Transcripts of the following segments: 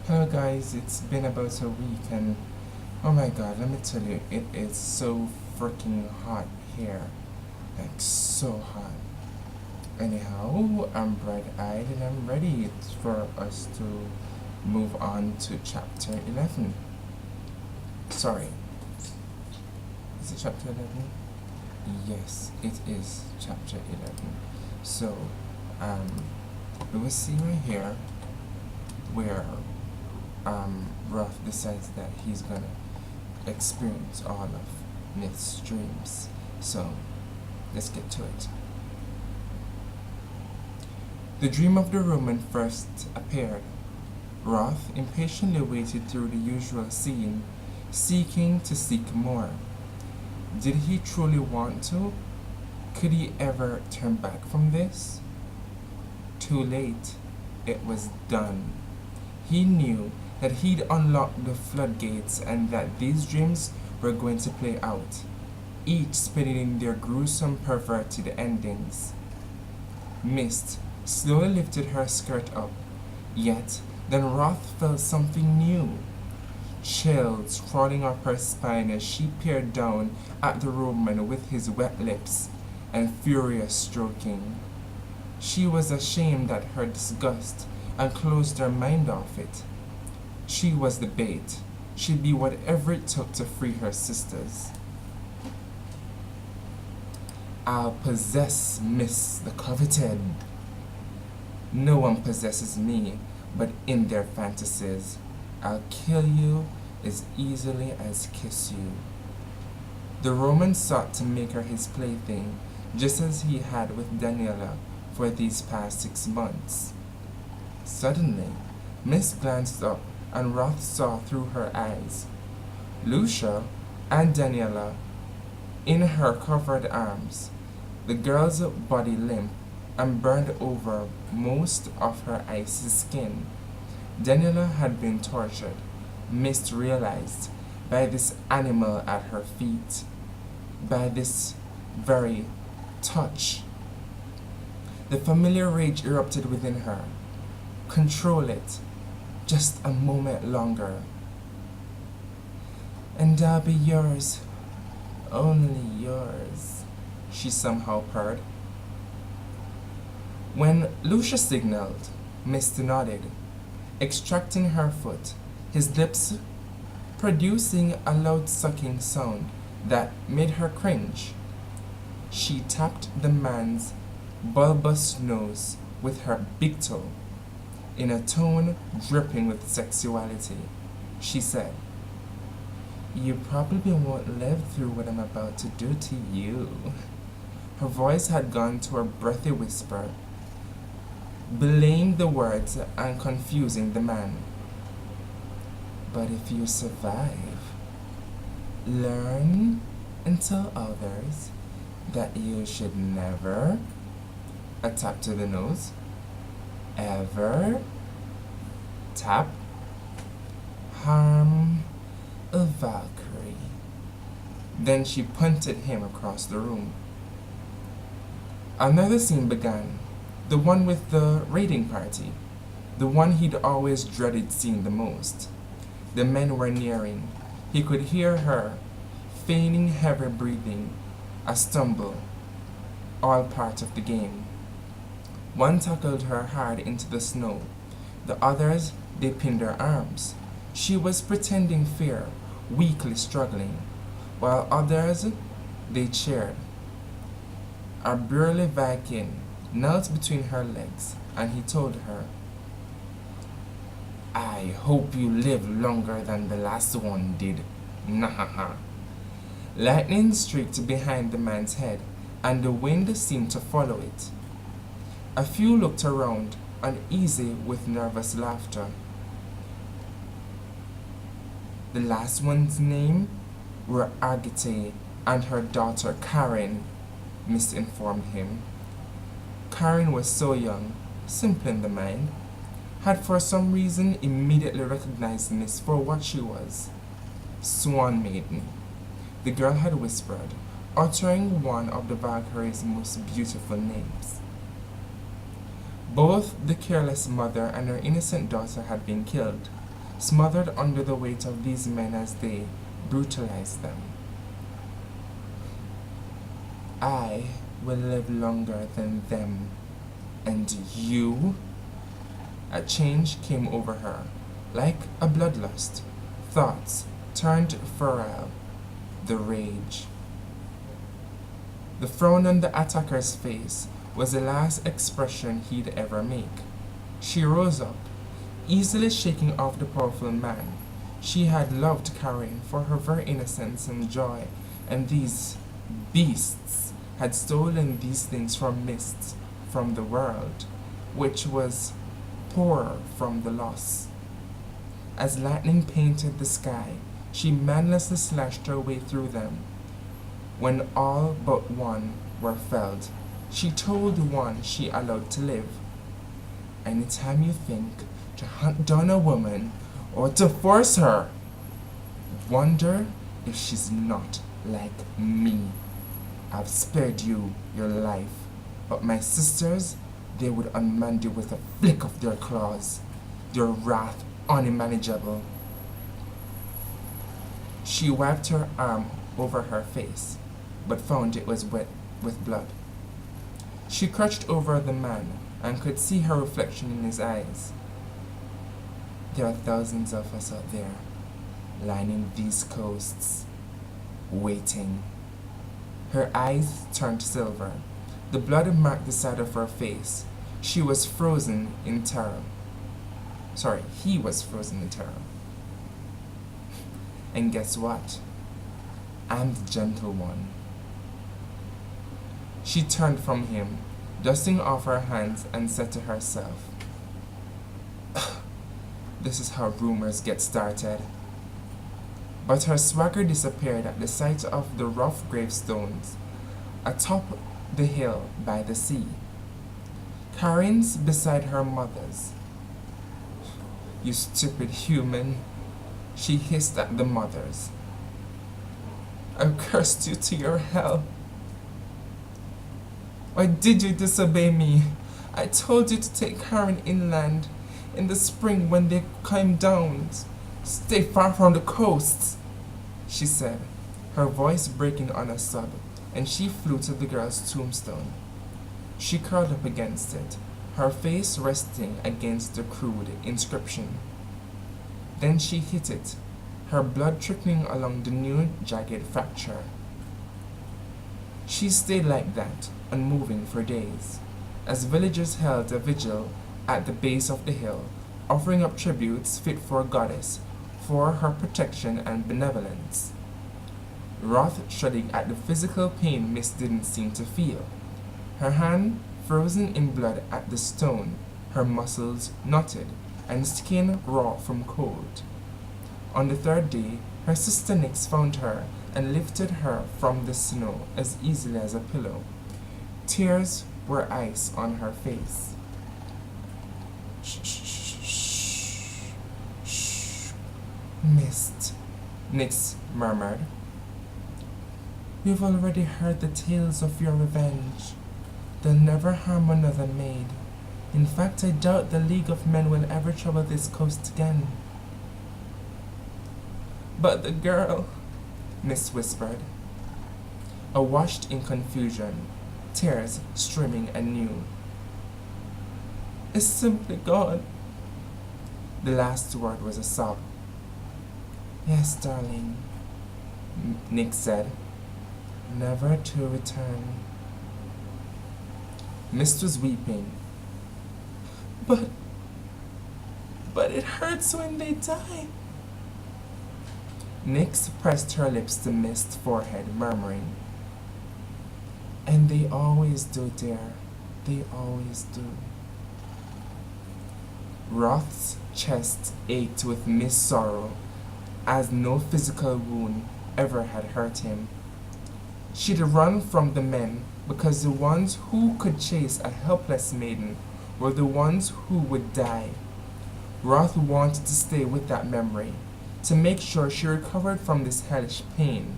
Hello guys, it's been about a week and oh my god, let me tell you, it is so freaking hot here. Like so hot. Anyhow, I'm bright-eyed and I'm ready for us to move on to chapter 11. Sorry, is it chapter 11? Yes, it is chapter 11. So, we will see right here where Ruff decides that he's gonna experience all of Myth's dreams. So, let's get to it. The dream of the Roman first appeared. Roth impatiently waited through the usual scene, seeking to seek more. Did he truly want to? Could he ever turn back from this? Too late. It was done. He knew that he'd unlocked the floodgates and that these dreams were going to play out, each spinning their gruesome, perverted endings. Mist slowly lifted her skirt up, yet then Roth felt something new. Chills crawling up her spine as she peered down at the Roman with his wet lips and furious stroking. She was ashamed at her disgust and closed her mind off it. She was the bait. She'd be whatever it took to free her sisters. I'll possess Miss the Coveted. No one possesses me, but in their fantasies, I'll kill you as easily as kiss you. The Roman sought to make her his plaything, just as he had with Daniela for these past 6 months. Suddenly, Miss glanced up and Roth saw through her eyes. Lucia and Daniela in her covered arms, the girl's body limp and burned over most of her icy skin. Daniela had been tortured, Mist realized, by this animal at her feet, by this very touch. The familiar rage erupted within her. Control it, just a moment longer. And I'll be yours, only yours, she somehow purred. When Lucia signaled, Mist nodded, extracting her foot, his lips producing a loud sucking sound that made her cringe. She tapped the man's bulbous nose with her big toe. In a tone dripping with sexuality, she said, "You probably won't live through what I'm about to do to you." Her voice had gone to a breathy whisper, belaying the words and confusing the man. "But if you survive, learn and tell others that you should never," a tap to the nose, "ever," tap, "harm a Valkyrie." Then she punted him across the room. Another scene began, the one with the raiding party, the one he'd always dreaded seeing the most. The men were nearing. He could hear her, feigning heavy breathing, a stumble, all part of the game. One tackled her hard into the snow. The others, they pinned her arms. She was pretending fear, weakly struggling, while others, they cheered. A burly Viking knelt between her legs, and he told her, "I hope you live longer than the last one did. Nahaha." Lightning streaked behind the man's head, and the wind seemed to follow it. A few looked around, uneasy with nervous laughter. The last one's name were Agate and her daughter Karen, Miss informed him. Karen was so young, simple in the mind, had for some reason immediately recognized Miss for what she was. Swan Maiden, the girl had whispered, uttering one of the Valkyrie's most beautiful names. Both the careless mother and her innocent daughter had been killed. smothered under the weight of these men as they brutalized them. I will live longer than them, and you? A change came over her, like a bloodlust. Thoughts turned feral. The rage. The frown on the attacker's face was the last expression he'd ever make. She rose up, easily shaking off the powerful man. She had loved Karen for her very innocence and joy, and these beasts had stolen these things from mists, from the world, which was poorer from the loss. As lightning painted the sky, she manlessly slashed her way through them. When all but one were felled, she told the one she allowed to live, "Anytime you think to hunt down a woman or to force her, wonder if she's not like me. I've spared you your life, but my sisters, they would unmanned you with a flick of their claws, their wrath unmanageable." She wiped her arm over her face, but found it was wet with blood. She crouched over the man and could see her reflection in his eyes. There are thousands of us out there, lining these coasts, waiting. Her eyes turned silver. The blood marked the side of her face. She was frozen in terror. Sorry, he was frozen in terror. And guess what? I'm the gentle one. She turned from him, dusting off her hands, and said to herself, "This is how rumors get started." But her swagger disappeared at the sight of the rough gravestones atop the hill by the sea. Karen's beside her mother's. "You stupid human," she hissed at the mothers. "I cursed you to your hell. Why did you disobey me? I told you to take Karen inland in the spring when they came down. Stay far from the coasts," she said, her voice breaking on a sob, and she flew to the girl's tombstone. She curled up against it, her face resting against the crude inscription. Then she hit it, her blood trickling along the new jagged fracture. She stayed like that, unmoving for days, as villagers held a vigil at the base of the hill, offering up tributes fit for a goddess, for her protection and benevolence. Wrath shuddered at the physical pain Miss didn't seem to feel. Her hand frozen in blood at the stone, her muscles knotted, and skin raw from cold. On the third day, her sister Nyx found her and lifted her from the snow as easily as a pillow. Tears were ice on her face. "Shh, shh, shh, shh, Mist," Nyx murmured. "We've already heard the tales of your revenge. They'll never harm another maid. In fact, I doubt the League of Men will ever trouble this coast again." "But the girl," Miss whispered, awash in confusion, tears streaming anew, "is simply gone." The last word was a sob. "Yes, darling," Nyx said, "never to return." Mist was weeping. But it hurts when they die." Nyx pressed her lips to Mist's forehead, murmuring, "And they always do, dear. They always do." Roth's chest ached with Miss sorrow, as no physical wound ever had hurt him. She'd run from the men because the ones who could chase a helpless maiden were the ones who would die. Roth wanted to stay with that memory, to make sure she recovered from this hellish pain.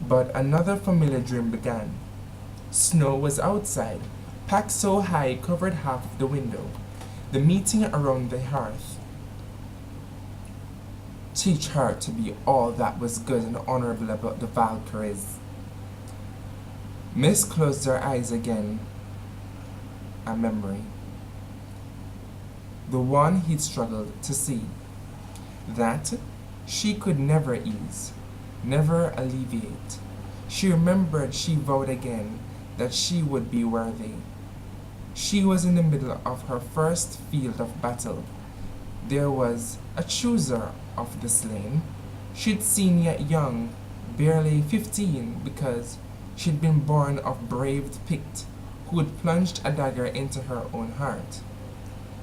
But another familiar dream began. Snow was outside, packed so high it covered half of the window, the meeting around the hearth. Teach her to be all that was good and honorable about the Valkyries. Miss closed her eyes again. A memory. The one he'd struggled to see. That she could never ease, never alleviate. She remembered she vowed again that she would be worthy. She was in the middle of her first field of battle. There was a chooser of the slain. She'd seen yet young, barely 15, because she'd been born of braved Pict, who had plunged a dagger into her own heart.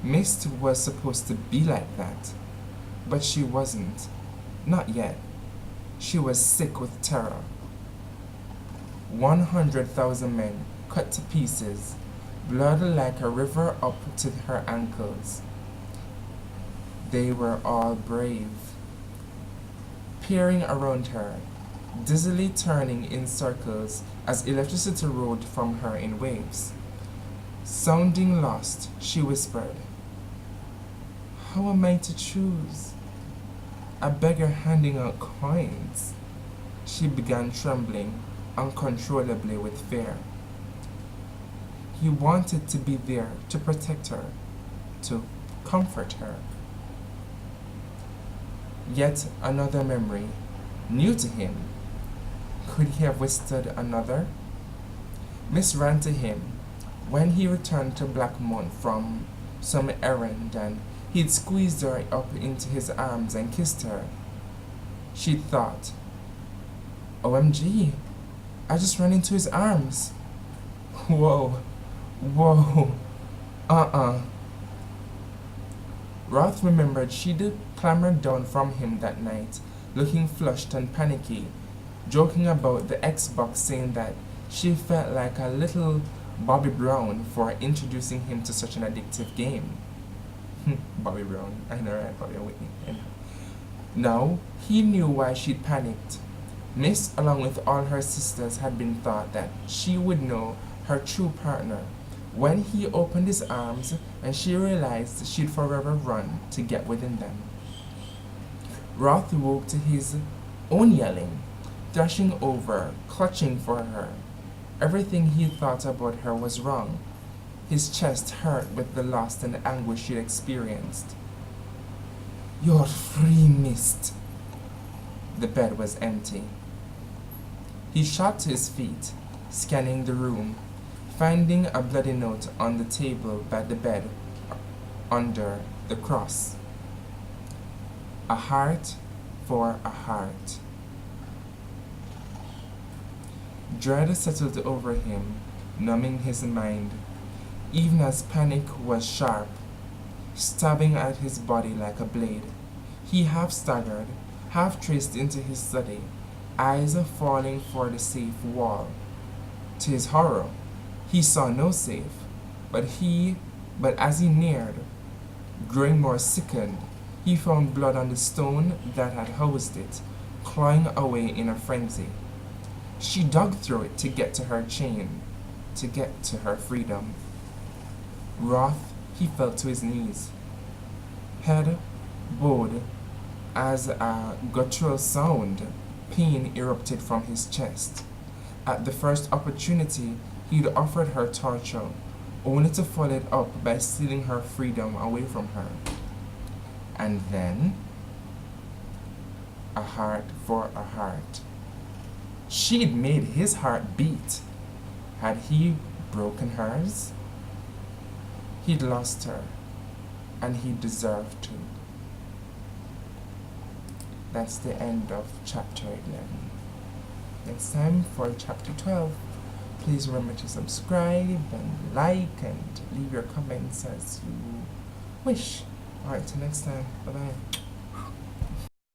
Mist was supposed to be like that, but she wasn't. Not yet. She was sick with terror. 100,000 men cut to pieces, blood like a river up to her ankles. They were all brave. Peering around her, dizzily turning in circles as electricity rolled from her in waves. Sounding lost, she whispered, "How am I to choose? A beggar handing out coins." She began trembling uncontrollably with fear. He wanted to be there to protect her, to comfort her. Yet another memory, new to him. Could he have withstood another? Miss ran to him when he returned to Blackmount from some errand, and he'd squeezed her up into his arms and kissed her. She'd thought, "OMG, I just ran into his arms. Whoa, whoa, Roth remembered she'd clambered down from him that night, looking flushed and panicky, joking about the Xbox, saying that she felt like a little Bobby Brown for introducing him to such an addictive game. Bobby Brown, I know, right? Bobby and Whitney. Now, he knew why she'd panicked. Miss, along with all her sisters, had been thought that she would know her true partner when he opened his arms, and she realized she'd forever run to get within them. Roth woke to his own yelling, dashing over, clutching for her. Everything he thought about her was wrong. His chest hurt with the loss and anguish she'd experienced. "You're free, Mist." The bed was empty. He shot to his feet, scanning the room, finding a bloody note on the table by the bed under the cross. A heart for a heart. Dread settled over him, numbing his mind, even as panic was sharp, stabbing at his body like a blade. He half staggered, half traced into his study, eyes falling for the safe wall. To his horror, he saw no safe, but as he neared, growing more sickened, he found blood on the stone that had housed it, clawing away in a frenzy. She dug through it to get to her chain, to get to her freedom. Wroth, he fell to his knees. Head bowed as a guttural sound, pain erupted from his chest. At the first opportunity, he'd offered her torture, only to follow it up by stealing her freedom away from her. And then, a heart for a heart. She'd made his heart beat. Had he broken hers? He'd lost her, and he deserved to. That's the end of chapter 11. Next time for chapter 12, please remember to subscribe and like and leave your comments as you wish. Alright, till next time. Bye-bye.